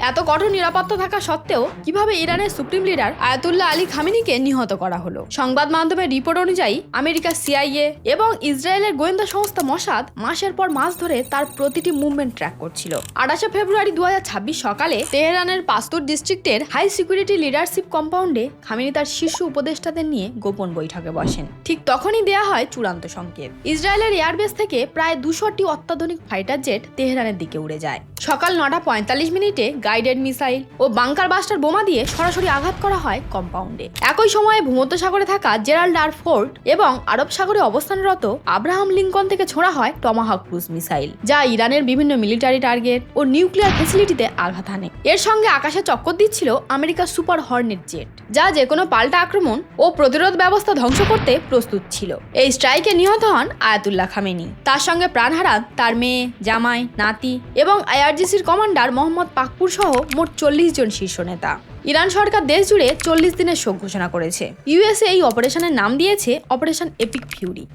এত কঠোর নিরাপত্তা থাকা সত্ত্বেও কিভাবে ইরানের সুপ্রিম লিডার আয়াতুল্লাহ আলী খামেনিকে নিহত করা হলো? সংবাদ মাধ্যমের রিপোর্ট অনুযায়ী আমেরিকার সিআইএ এবং ইসরায়েলের গোয়েন্দা সংস্থা মসাদ মাসের পর মাস ধরে তার প্রতিটি মুভমেন্ট ট্র্যাক করছিল। 28 ফেব্রুয়ারি 2026 সকালে তেহরানের পাস্তুর ডিস্ট্রিক্টের হাই সিকিউরিটি লিডারশিপ কম্পাউন্ডে খামেনি তার শীর্ষ উপদেষ্টাদের নিয়ে গোপন বৈঠকে বসেন। ঠিক তখনই দেয়া হয় চূড়ান্ত সংকেত। ইসরায়েলের এয়ারবেস থেকে প্রায় 200টি অত্যাধুনিক ফাইটার জেট তেহরানের দিকে উড়ে যায়। সকাল 9:45 গাইডেড মিসাইল ও বাংকার বাস্টার বোমা দিয়ে সরাসরি আঘাত করা হয় কম্পাউন্ডে। একই সময়ে ভূমধ্যসাগরে থাকা জেরাল্ড আর ফোর্ট এবং আরব সাগরে অবস্থানরত আব্রাহাম লিঙ্কন থেকে ছোড়া হয় টমাহাক ক্রুজ মিসাইল, যা ইরানের বিভিন্ন মিলিটারি টার্গেট ও নিউক্লিয়ার ফ্যাসিলিটিতে আঘাত হানে। এর সঙ্গে আকাশে চক্কর দিচ্ছিল আমেরিকার সুপার হর্নেট জেট, যা যেকোনো পাল্টা আক্রমণ ও প্রতিরোধ ব্যবস্থা ধ্বংস করতে প্রস্তুত ছিল। এই স্ট্রাইকে নিহত হন আয়াতুল্লাহ খামেনি। তার সঙ্গে প্রাণ হারান তার মেয়ে, জামাই, নাতি এবং আইআরজিসির কমান্ডার মোহাম্মদ পাকপুর সহ মোট 40 জন শীর্ষ নেতা। ইরান সরকার দেশ জুড়ে 40 দিনের শোক ঘোষণা করেছে। ইউএসএ এই অপারেশনের নাম দিয়েছে অপারেশন এপিক ফিউরি।